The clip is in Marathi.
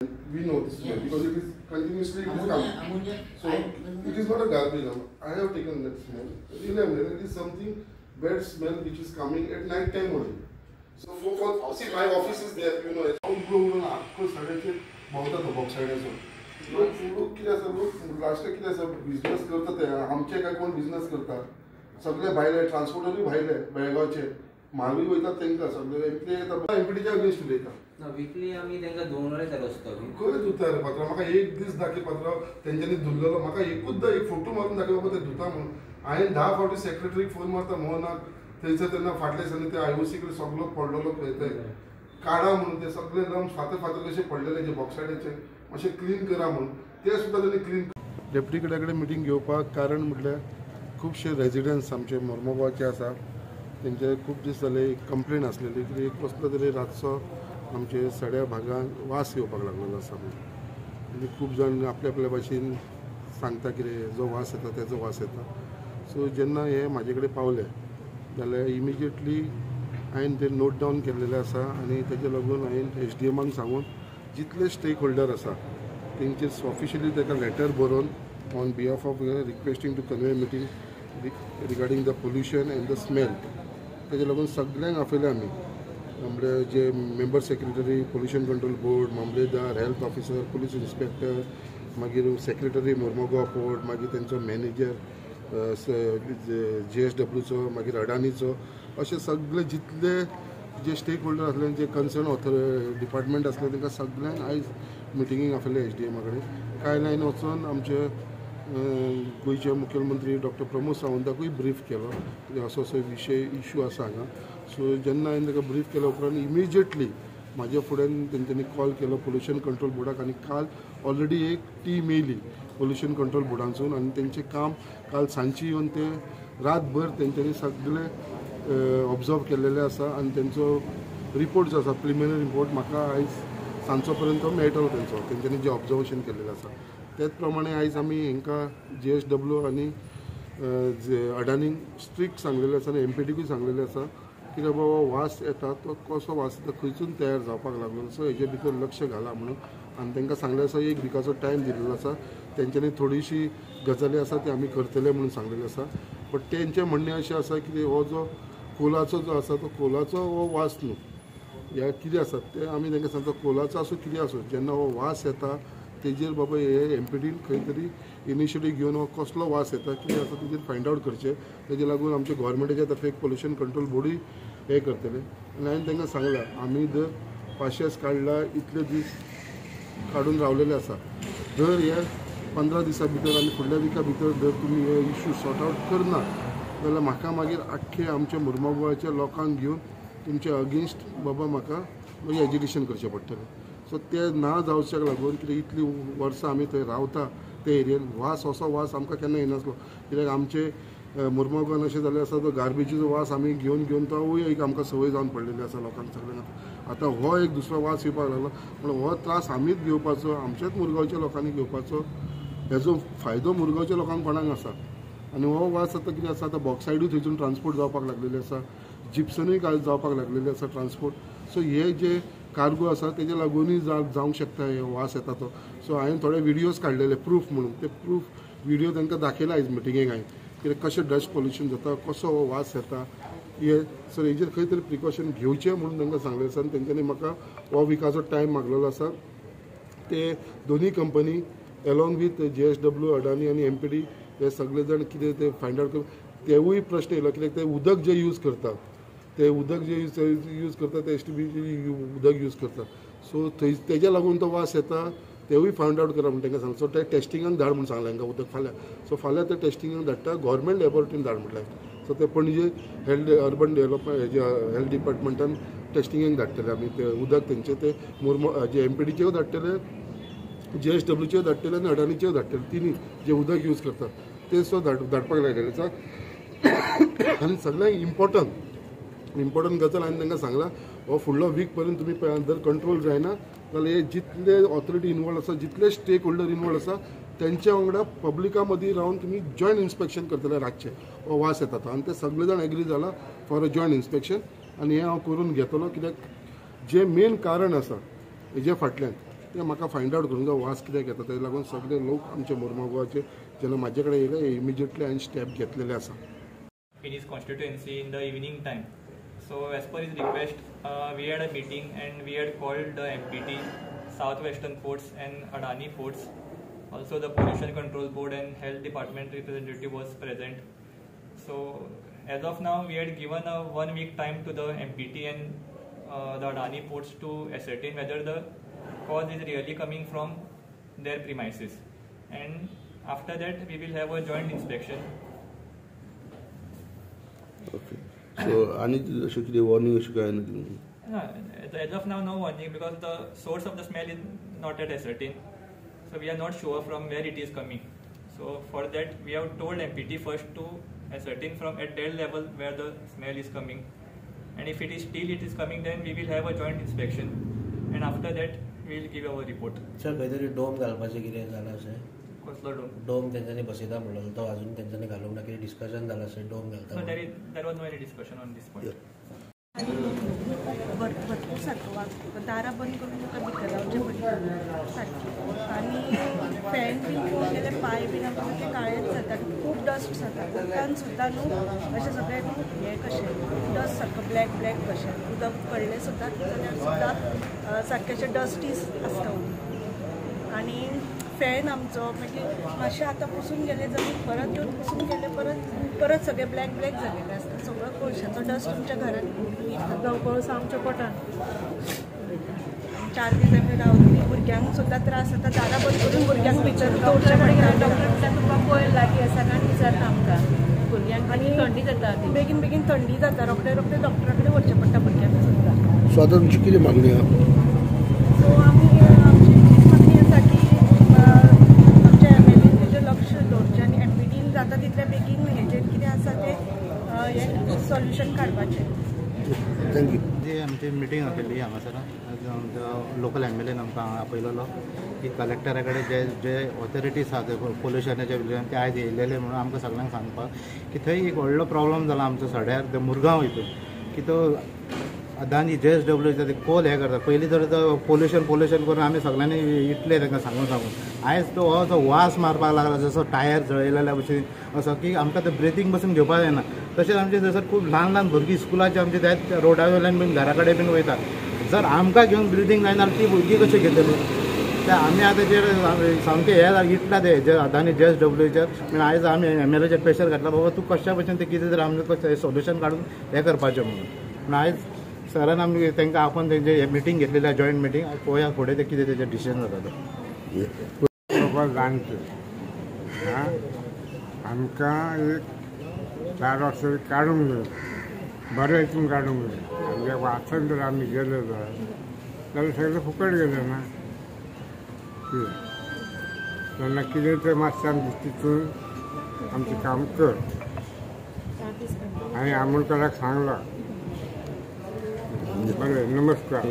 We know this smell because it is continuously coming. So it is not a garbage. I have taken that smell. Really, it is something bad smell which is coming at night time only. So for see my office is there, you know. आपको सड़क के बहुत तो बॉक्स साइड है लोग किती असं लोग लास्ट किती असं बिझनेस करतात ते आमचे काय कोण बिझनेस करतात सगळे भायले ट्रान्सपोर्टरही भायले बेळगावचे मालवी वयतात तांकां सगळे ते एमपीडीच्या अगेन्स्ट उलयतात ना वीकली आम्ही तांकां दोन वरां चालू आसता खंय धुता रे पात्रांव म्हाका एक दीस दाखय पात्रांव तेंच्यांनी धुल्लेलो म्हाका एकूचदा एक फोटो मारून दाखय बाबा ते धुता म्हणून हांवें 10 फावटी सेक्रेटरीक फोन मारता मोहनाक थंयसर तेन्ना फाटल्या दिसांनी ते आयओसी कडेन सगळो पडलेलो पळयताय काडा म्हणून ते सगळे लम्स फातर फातर कशे पडलेले जे बॉक्सायडीचे मातशे क्लीन करा म्हणून ते सुद्दां तांणी क्लीन डेप्युटी कडेन मिटींग घेवपाक कारण म्हटल्यार खुबशे रेजिडेंट्स आमचे मोर्मुगांवचे आसा तेंचे खूब दीस जाले कंप्लेन आसलेली की कसलो तरी रातचो आमचे सड्या भागांत वास येवपाक लागलेलो आसा म्हणजे खूब जाण आपल्या आपल्या भाशेन सांगता कितें जो वास येता तेजो वास येता सो जेन्ना हे म्हाजे कडेन पावले जाल्यार इमिजिएटली हांवें ते नोट डावन केल्लेले आसा आनी तेजे लागून हांवें एसडीएमाक सांगून जितले स्टेक होल्डर आसा तेंचे ऑफिशियली ताका लेटर बरोवन on behalf of requesting to convey meeting regarding the pollution and the smell तेजे लागून सगळ्यांक आपयले आमी म्हणजे जे member secretary pollution control board मामलेदार हेल्थ ऑफिसर पुलीस इन्स्पेक्टर मागीर सेक्रेटरी मोर्मुगांव पोर्ट मागीर तेंचो मॅनेजर JSWचो मागीर अडानीचो अशे सगळे जितले जे स्टेक होल्डर आसले जे कन्सर्न डिपार्टमेंट आसले तांकां सगळ्यांक आयज मिटिंगेक आपयले एसडीएमा कडेन कांय लायन वचून आमचे गोंयचे मुखेलमंत्री डॉक्टर प्रमोद सावंताकूय ब्रीफ केलो असो असो विशय इश्यू आसा हांगा सो जेन्ना हांवें ताका ब्रीफ केल्या उपरांत इमिजिएटली म्हाज्या फुड्यान तेंच्यांनी कॉल केलो पोल्युशन कंट्रोल बोर्डाक आनी काल ऑलरेडी एक टीम येयली पोल्युशन कंट्रोल बोर्डांसून आनी तेंचें काम काल सांजची येवन ते रातभर तेंच्यांनी सगळे ऑब्जर्व केल्लेले आसा आनी तेंचो रिपोर्ट जो आसा प्रिलिमिनरी रिपोर्ट म्हाका आयज सांजचो पर्यंत मेळटलो तेंच्यांनी जें ऑब्जर्वेशन केल्लेलें आसा तेच प्रमाणे आयज आमी हांकां JSW आनी अडानीक स्ट्रिक्ट सांगलेलें आसा आनी एमपीडीकूय सांगलेलें आसा कित्याक बाबा वास येता तो कसो वास येता खंयसून तयार जावपाक लागलो सो हेजे भितर लक्ष घाला म्हणून आनी तांकां सांगलें आसा एक विकाचो टायम दिल्लो आसा तेंच्यांनी थोडीशी गजाली आसा ती आमी करतले म्हणून सांगलेलें आसा बट तेंचें म्हणणें अशें आसा की हो जो कोलाचो जो आसा तो कोलाचो हो वास न्हू ह्या कितें आसा ते आमी तांकां सांगता कोलाचो आसूं कितें आसूं जेन्ना हो वास येता तेजेर बाबा हे एमपीडीन खंय तरी इनिशिएटीव घेवन हो कसलो वास येता कितें आसा तेजेर फायंड आवट करचें तेजे लागून आमचे गोवोरमेंटाच्या तर्फे एक पोल्युशन कंट्रोल बोर्डूय हे करतले आनी हांवें तांकां सांगलां आमी जर पाशेस काडला इतले दीस काडून रावलेले आसा जर हे 15 दिसां भितर आनी फुडल्या विका भितर जर तुमी हे इश्यू सॉर्ट आवट करना जाल्यार म्हाका मागीर आख्खे आमच्या मोर्मुगांवच्या लोकांक घेवन तुमचे अगेन्स्ट बाबा म्हाका मागीर एज्युकेशन करचें पडटलें सो ते ना जावच्याक लागून कित्याक इतलीं वर्सां आमी थंय रावता ते एरियेन वास असो वास आमकां केन्ना येनासलो कित्याक आमचे मोर्मुगांवान अशें जाल्लें आसा तो गार्बेजीचो वास आमी घेवन घेवन तोवूय एक आमकां संवय जावन पडलेली आसा लोकांक सगळ्यांक आतां हो एक दुसरो वास येवपाक लागलो पूण हो त्रास आमीच घेवपाचो आमच्याच मुरगांवच्या लोकांनी घेवपाचो हेजो फायदो मुरगांवच्या लोकांक कोणाक आसा आनी हो वास आतां कितें आसा आतां बॉक्सायडूय थंयसून ट्रान्सपोर्ट जावपाक लागलेली आसा जिप्सनूय जावपाक लागलेली आसा ट्रान्सपोर्ट सो हे जे कार्गो आसा तेजे लागूनय जावंक शकता हे वास येता तो सो हांवें थोडे विडियोज काडलेले प्रूफ म्हणून ते प्रूफ विडियो तांकां दाखयला आयज मिटिंगेक हांवें कित्याक कशें डस्ट पोल्युशन जाता कसो हो वास येता हे सो हेजेर खंय तरी प्रिकॉशन घेवचें म्हणून तांकां सांगलें आसा आनी तेंच्यांनी म्हाका हो विकाचो टायम मागलेलो आसा ते दोनूय कंपनी एलॉंग वीथ JSW अडानी आनी एमपीडी हे सगळे जाण कितें ते फायंड आवट करून तेवूय प्रश्न येयलो कित्याक ते उदक जे यूज करता ते उदक जे यूज करता ते STB उदक यूज करता सो थंय तेज्या लागून तो वास येता तेवूय फायंड आवट करा म्हणून तांकां सांगलें सो ते टेस्टिंगाक धाड म्हणून सांगलें तांकां उदक फाल्यां सो फाल्यां ते टेस्टिंगाक धाडटा गव्हर्मेंट लॅबोरेटरीन धाड म्हटलें सो ते पणजे हेल्थ अर्बन डेव्हलपमेंट हेजे हेल्थ डिपार्टमेंटान टेस्टिंगाक धाडटले आमी ते उदक तेंचे ते जे एमपीडीचेय धाडटले JSWचेय धाडटले आनी अडानीचेय धाडटले तिनी जे उदक यूज करतात ते सुद्दां धाडपाक लायलेले आसा आनी सगळ्यांक इम्पॉर्टंट गजाल हांवें तांकां सांगलां हो फुडलो वीक पर्यंत तुमी जर कंट्रोल जायना जाल्यार हे जितले ऑथॉरिटी इनवॉल्व आसा जितले स्टेक होल्डर इनवॉल्व आसा तेंच्या वांगडा पब्लिका मदीं रावन तुमी जॉयंट इन्स्पेक्शन करतले रातचे हो वास येता तो आनी ते सगळे जाण एग्री जाला फॉर अ जॉयंट इन्स्पेक्शन आनी हें हांव करून घेतलो कित्याक जे मेन कारण आसा हेजे फाटल्यान तें म्हाका फायंड आउट करूंक जाय वास कित्याक येता तेका लागून सगळे लोक आमचे मुर्मुगांवचे जेन्ना म्हाजे कडेन येयले इमिजिएटली हांवें स्टेप घेतलेले आसा. In his constituency in the evening time. So as per his request, we had a meeting and we had called the MPT, Southwestern Ports and Adani Ports. Also the Pollution Control Board and Health Department representative was present. So as of now, we had given a 1 week time to the MPT and the Adani Ports to ascertain whether the cause is really coming from their premises. And after that, we will have a joint inspection. Okay. So, any specific warning issue can? No, as of now, no warning because the source of the smell is not yet ascertained. So we are not sure from where it is coming. So for that, we have told MPT first to ascertain from at their level where the smell is coming. And if it is coming, then we will have a joint inspection. And after that, we will give our report. Sir खंय डोम घालपाचें कितें जालां अशें? कसलो डोम? डोम तेंच्यांनी बसयता म्हणलो तो अजून तेंच्यांनी घालूंक ना कितें डिस्कशन जालां अशें डोम घालता. So there was no any discussion on this point. भरपूर सारखं वाजतो दारां बंद करून तुका भितर रावचें पडटा सारकें आनी फॅन बीन पळोवन गेले पांय बीन आमकां ते काळेच जाता खूब डस्ट जाता उदकान सुद्दां न्हू अशें सगळें हें कशें डस्ट सारको ब्लॅक ब्लॅक कशें उदक पडलें सुद्दां जाल्यार सुद्दां सारकें डस्टीस आसता उदक आनी फॅन आमचो मागीर मातशें आतां पुसून गेले जाल्यार परत येवन पुसून गेले परत सगळें ब्लॅक ब्लॅक जालेलें आसता सगळो कोळशाचो डस्ट तुमच्या घरांत गळगळो आमच्या पोटान 4 दीस आमी रावली भुरग्यांक सुद्दां त्रास जाता दारां बंद करून भुरग्यांक भितर दवरचें पडटा डॉक्टर तुका कोयर लागीं आसा काय विचारता आमकां भुरग्यांक आनी थंडी जाता बेगीन बेगीन थंडी जाता रोखडे रोखडे डॉक्टरा कडेन व्हरचें पडटा भुरग्यांक सुद्दां. सो आतां तुमची कितें मागणी आहा? सो आमी आमची मागणी आसा की आमच्या MLA तेजेर लक्ष दवरचें आनी MPTन जाता तितले बेगीन हेजेर कितें आसा तें हें सोल्युशन काडपाचें. थँक्यू. जी आमची मिटींग आशिल्ली हांगासर आमचो लोकल MLAन आमकां आपयलेलो की कलेक्टरा कडेन जे ऑथॉरिटीज आसा ते पोल्युशनाच्या विशयान ते आयज येयलेले म्हणून आमकां सगळ्यांक सांगपाक की थंय एक व्हडलो प्रॉब्लम जाला आमचो सड्यार ते मुरगांव हितून की तो अदानी JSW ते कोल हें करता पयलीं तर तो पोल्युशन करून आमी सगळ्यांनी इटले तांकां सांगून आयज तो हो जो वास मारपाक लागला जसो टायर जळयलेल्या भशेन असो की आमकां ते ब्रिथींग बसून घेवपाक जायना. तशेंच आमचे थंयसर खूब ल्हान भुरगीं स्कुलाचे आमचे त्याच रोडा वयल्यान बीन घरा कडेन बीन वयता. जर आमकां घेवन ब्रिथींग जायना ती भुरगीं कशी घेतली ते आमी आतां जे सामकें हें इटला ते जे अदानी JSWचेर पूण आयज आमी MLAचेर प्रेशर घातला बाबा तूं कशा भशेन ते कितें तरी आमकां सोल्युशन काडून हें करपाचें म्हणून. पूण आयज सरान आमी तांकां आपोवन तेंचे मिटींग घेतलेली जॉयंट मिटींग पळोवया फुडें ते कितें तेजें डिसिजन जाता ते. जाणटे आमकां एक 4 वर्सां काडूंक जाय बरें हितून काडूंक जाय आमच्या वाचन जर आमी गेले जाल्यार सगळें फुकट गेलें ना तेन्ना कितें तें मातशें आमी तितून आमचें काम कर. हांवें आमोणकराक सांगलां. बरें नमस्कार.